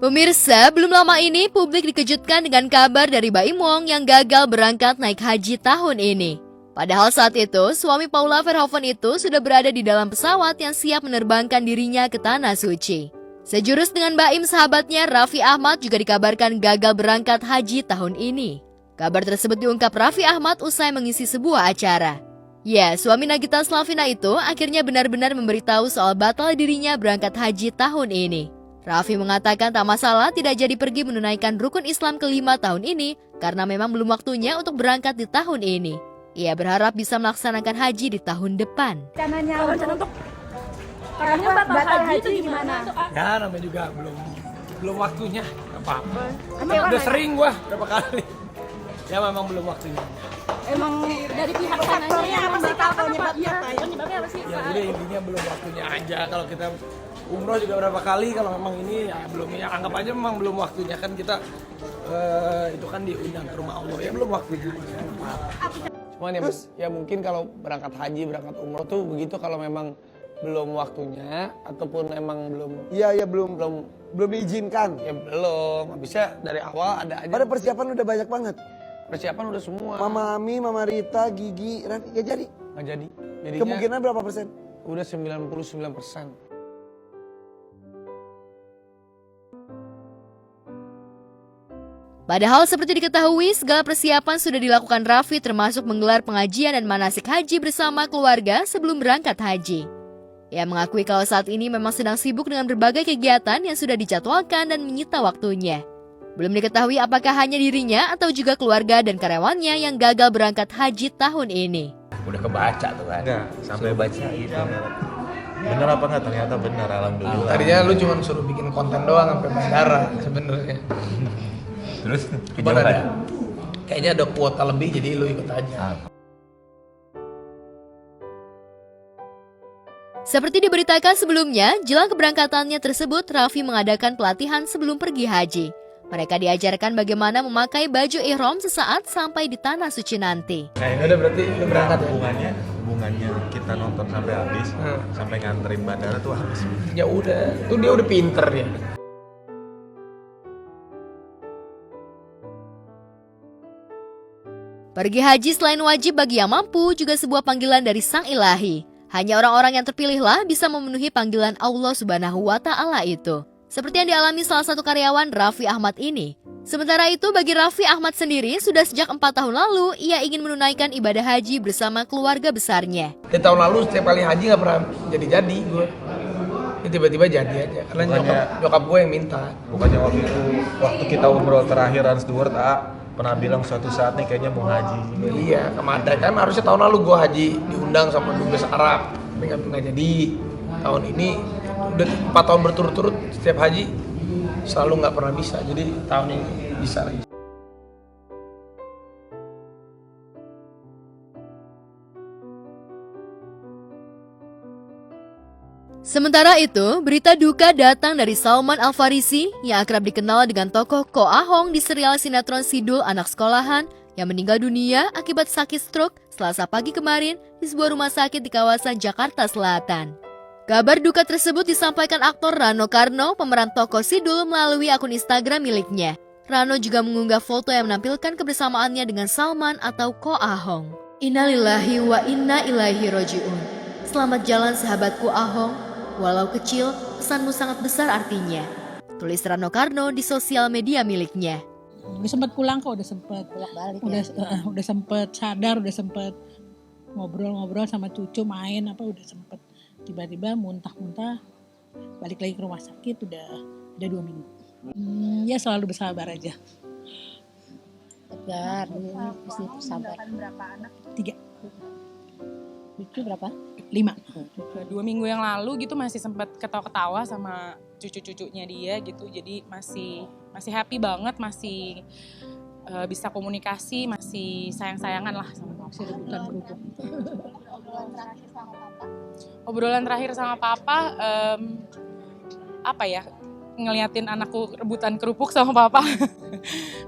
Pemirsa, belum lama ini publik dikejutkan dengan kabar dari Baim Wong yang gagal berangkat naik haji tahun ini. Padahal saat itu, suami Paula Verhoeven itu sudah berada di dalam pesawat yang siap menerbangkan dirinya ke Tanah Suci. Sejurus dengan Baim, sahabatnya Raffi Ahmad juga dikabarkan gagal berangkat haji tahun ini. Kabar tersebut diungkap Raffi Ahmad usai mengisi sebuah acara. Ya, suami Nagita Slavina itu akhirnya benar-benar memberitahu soal batal dirinya berangkat haji tahun ini. Raffi mengatakan tak masalah tidak jadi pergi menunaikan rukun Islam kelima tahun ini karena memang belum waktunya untuk berangkat di tahun ini. Ia berharap bisa melaksanakan haji di tahun depan. Rencananya untuk batal haji gimana? Ya namanya juga belum waktunya, apa-apa. Udah sering gua berapa kali. Ya memang belum waktunya. Emang dari pihak sananya apa sih penyebabnya apa sih? Ya jadi intinya belum waktunya aja. Kalau kita umroh juga berapa kali, kalau memang ini ya belum, ya anggap aja memang belum waktunya, kan kita itu kan diundang ke rumah Allah, ya belum waktunya. Cuman ya mungkin kalau berangkat haji, berangkat umroh tuh begitu, kalau memang belum waktunya ataupun emang belum diizinkan. ya belum, bisa dari awal ada aja. Pada persiapan udah banyak banget. Persiapan udah semua. Mama Ami, Mama Rita, Gigi, Rani, gak jadi. Nggak jadi. Jadinya Kemungkinan berapa persen? udah 99%. Padahal seperti diketahui, segala persiapan sudah dilakukan Raffi termasuk menggelar pengajian dan manasik haji bersama keluarga sebelum berangkat haji. Ia mengakui kalau saat ini memang sedang sibuk dengan berbagai kegiatan yang sudah dijadwalkan dan menyita waktunya. Belum diketahui apakah hanya dirinya atau juga keluarga dan karyawannya yang gagal berangkat haji tahun ini. Udah kebaca tuh kan. Enggak, sampai baca gitu. Bener apa enggak? Ternyata bener, alhamdulillah. Tadinya lu cuma suruh bikin konten doang sampai bandara sebenarnya. Terus Cuman kayaknya ada kuota lebih, jadi lu ikut aja. Seperti diberitakan sebelumnya, jelang keberangkatannya tersebut, Raffi mengadakan pelatihan sebelum pergi haji. Mereka diajarkan bagaimana memakai baju ihram sesaat sampai di Tanah Suci nanti. Nah ini udah berarti lu berangkat ya? Hubungannya kita nonton sampai habis, sampai nganterin bandara tuh habis. Ya udah, tuh dia udah pinter ya. Pergi haji selain wajib bagi yang mampu juga sebuah panggilan dari Sang Ilahi. Hanya orang-orang yang terpilihlah bisa memenuhi panggilan Allah Subhanahu wa Ta'ala itu. Seperti yang dialami salah satu karyawan Raffi Ahmad ini. Sementara itu bagi Raffi Ahmad sendiri, sudah sejak 4 tahun lalu ia ingin menunaikan ibadah haji bersama keluarga besarnya. Di tahun lalu setiap kali haji gak pernah jadi-jadi gue. Ya, tiba-tiba jadi aja, karena nyokap gue yang minta. Bukannya waktu kita umroh terakhir Hans Stewart pernah bilang suatu saat nih kayaknya mau haji. Iya, kemana kan harusnya tahun lalu gue haji diundang sama dubes Arab, tapi nggak jadi. Tahun ini udah 4 tahun berturut-turut setiap haji selalu nggak pernah bisa, jadi tahun ini bisa lagi. Sementara itu, berita duka datang dari Salman Al Farisi yang akrab dikenal dengan tokoh Ko Ahong di serial sinetron Sidul Anak Sekolahan yang meninggal dunia akibat sakit stroke Selasa pagi kemarin di sebuah rumah sakit di kawasan Jakarta Selatan. Kabar duka tersebut disampaikan aktor Rano Karno, pemeran tokoh Sidul, melalui akun Instagram miliknya. Rano juga mengunggah foto yang menampilkan kebersamaannya dengan Salman atau Ko Ahong. Innalillahi wa inna ilaihi roji'un. Selamat jalan sahabatku Ahong. Walau kecil, pesanmu sangat besar artinya. Tulis Rano Karno di sosial media miliknya. Udah sempet pulang kok, udah sempet Balik udah sempet sadar, udah sempet ngobrol-ngobrol sama cucu, main apa, udah sempet tiba-tiba muntah-muntah, balik lagi ke rumah sakit udah 2 minggu. Ya selalu bersabar aja. Tegar, mesti sabar. Berapa anak? 3, Cucu berapa? 5. 2 minggu yang lalu gitu masih sempat ketawa-ketawa sama cucu-cucunya dia gitu, jadi masih happy banget, masih bisa komunikasi, masih sayang-sayangan lah sama papa. Masih rebutan kerupuk. Obrolan terakhir sama papa, apa ya, ngeliatin anakku rebutan kerupuk sama papa.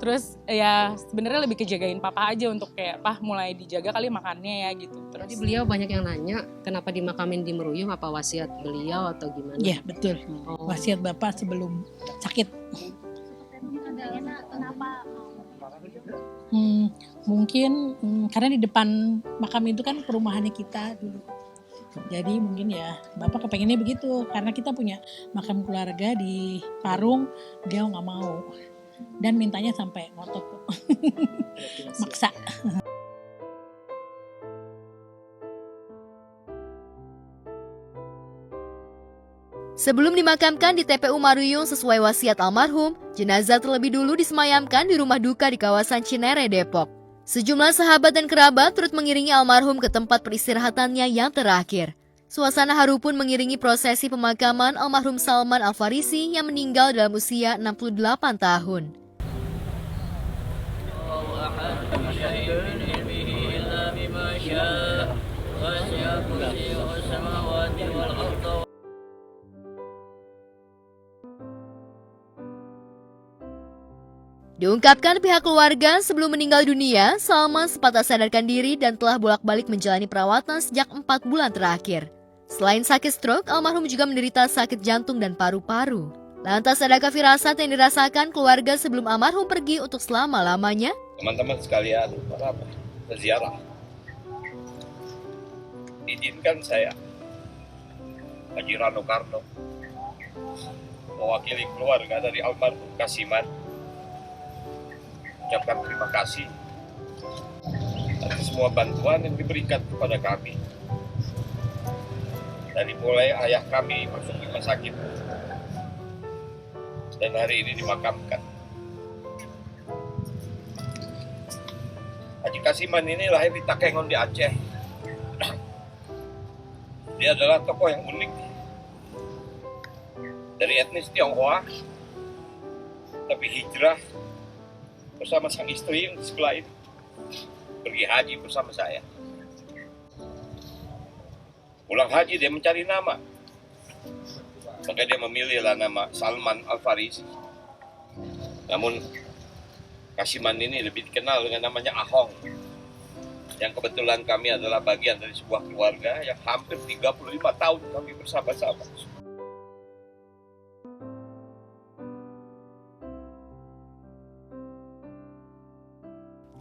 Terus ya sebenarnya lebih kejagain papa aja untuk kayak Pah mulai dijaga kali makannya ya gitu. Terus Jadi beliau banyak yang nanya kenapa dimakamin di Meruyung, apa wasiat beliau atau gimana? Iya betul. Oh. Wasiat bapak sebelum sakit. Mungkin karena di depan makam itu kan perumahannya kita dulu. Jadi mungkin ya bapak kepengennya begitu karena kita punya makam keluarga di Parung, dia nggak mau dan mintanya sampai ngotot maksa. Sebelum dimakamkan di TPU Maruyung sesuai wasiat almarhum, jenazah terlebih dulu disemayamkan di rumah duka di kawasan Cinere, Depok. Sejumlah sahabat dan kerabat turut mengiringi almarhum ke tempat peristirahatannya yang terakhir. Suasana haru pun mengiringi prosesi pemakaman almarhum Salman Al-Farisi yang meninggal dalam usia 68 tahun. Diungkapkan pihak keluarga sebelum meninggal dunia, Salman sempat tak sadarkan diri dan telah bolak-balik menjalani perawatan sejak 4 bulan terakhir. Selain sakit stroke, almarhum juga menderita sakit jantung dan paru-paru. Lantas adakah firasat yang dirasakan keluarga sebelum almarhum pergi untuk selama-lamanya? Teman-teman sekalian, para peziarah, izinkan saya, Haji Rano Karno, mewakili keluarga dari almarhum Kasiman, ucapkan terima kasih atas semua bantuan yang diberikan kepada kami. Dari mulai ayah kami masuk rumah sakit dan hari ini dimakamkan. Haji Kasiman ini lahir di Takengon di Aceh. Dia adalah tokoh yang unik dari etnis Tionghoa, tapi hijrah bersama sang istri yang di sebelah ini, pergi haji bersama saya. Pulang haji dia mencari nama, maka dia memilihlah nama Salman Al-Farisi. Namun Kasiman ini lebih dikenal dengan namanya Ahong, yang kebetulan kami adalah bagian dari sebuah keluarga yang hampir 35 tahun kami bersama-sama.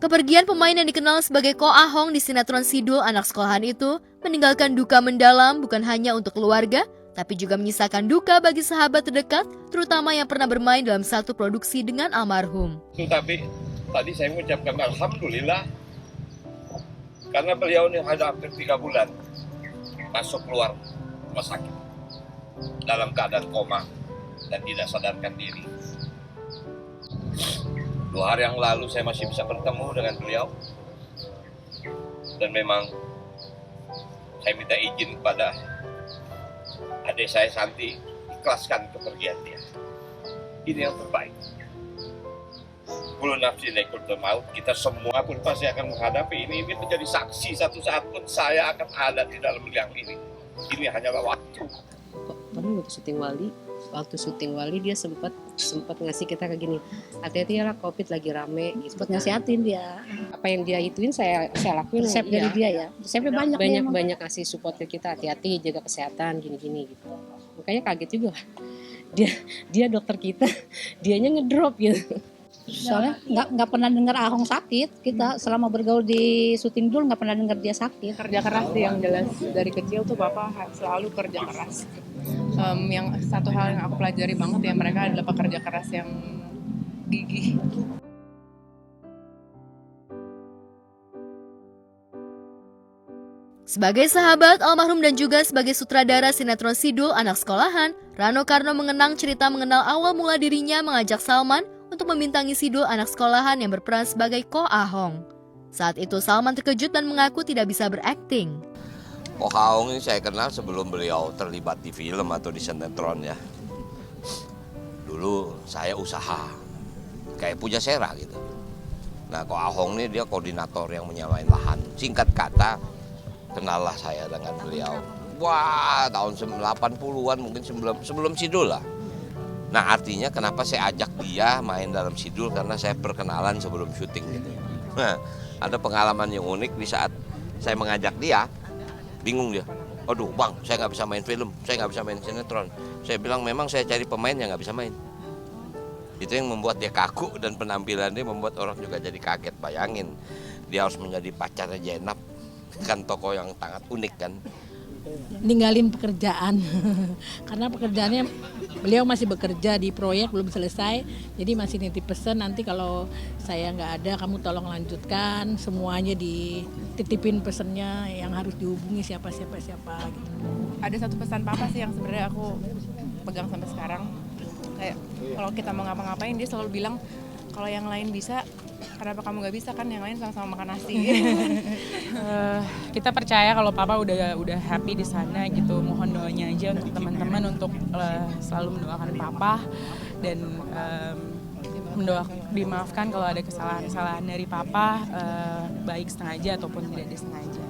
Kepergian pemain yang dikenal sebagai Ko Ahong di sinetron Sidul Anak Sekolahan itu meninggalkan duka mendalam bukan hanya untuk keluarga, tapi juga menyisakan duka bagi sahabat terdekat, terutama yang pernah bermain dalam satu produksi dengan almarhum. Tetapi tadi saya mengucapkan Alhamdulillah, karena beliau ini ada hampir 3 bulan masuk keluar rumah sakit dalam keadaan koma dan tidak sadarkan diri. 2 hari yang lalu saya masih bisa bertemu dengan beliau, dan memang saya minta izin kepada adik saya Santi, ikhlaskan kepergian dia. Ini yang terbaik. Kullu nafsin dha'iqatul maut, kita semua pun pasti akan menghadapi ini menjadi saksi satu saat pun saya akan ada di dalam liang ini. Ini hanyalah waktu. Kamu waktu syuting Wali dia sempat ngasih kita kayak gini, hati-hati ya lah, COVID lagi rame gitu. Sempat ngasihatin dia. Apa yang dia ituin saya lakuin. Resep dari dia ya. Resepnya banyak ngasih support ke kita, hati-hati jaga kesehatan gini-gini gitu. Makanya kaget juga. Dia dokter kita, dianya ngedrop gitu. Soalnya nggak pernah dengar Ahong sakit. Kita selama bergaul di syuting dulu nggak pernah dengar dia sakit. kerja keras sih yang jelas, dari kecil tuh bapak selalu kerja keras. Yang satu hal yang aku pelajari banget ya, mereka adalah pekerja keras yang gigih. Sebagai sahabat almarhum dan juga sebagai sutradara sinetron Sidul Anak Sekolahan, Rano Karno mengenang cerita mengenal awal mula dirinya mengajak Salman untuk membintangi Sidul Anak Sekolahan yang berperan sebagai Ko Ahong. Saat itu Salman terkejut dan mengaku tidak bisa berakting. Ko Ahong ini saya kenal sebelum beliau terlibat di film atau di sinetron ya. Dulu saya usaha, kayak Pujasera gitu. Nah Ko Ahong ini dia koordinator yang menyamain lahan. Singkat kata, kenallah saya dengan beliau. Wah, tahun 80-an mungkin sebelum Sidul lah. Nah artinya kenapa saya ajak dia main dalam Sidul, karena saya perkenalan sebelum syuting gitu. Nah, ada pengalaman yang unik di saat saya mengajak dia, bingung dia. Aduh bang, saya nggak bisa main film, saya nggak bisa main sinetron. Saya bilang memang saya cari pemain yang nggak bisa main. Itu yang membuat dia kaku dan penampilannya membuat orang juga jadi kaget. Bayangin, dia harus menjadi pacarnya Jenab, kan tokoh yang sangat unik kan. Ninggalin pekerjaan karena pekerjaannya beliau masih bekerja di proyek belum selesai, jadi masih nitip pesan nanti kalau saya nggak ada kamu tolong lanjutkan semuanya, dititipin pesennya yang harus dihubungi siapa gitu. Ada satu pesan papa sih yang sebenarnya aku pegang sampai sekarang, kayak kalau kita mau ngapa-ngapain dia selalu bilang kalau yang lain bisa, kenapa kamu nggak bisa, kan yang lain sama-sama makan nasi. Kita percaya kalau papa udah happy di sana gitu. Mohon doanya aja untuk teman-teman untuk selalu mendoakan papa dan dimaafkan kalau ada kesalahan-kesalahan dari papa, baik sengaja ataupun tidak disengaja.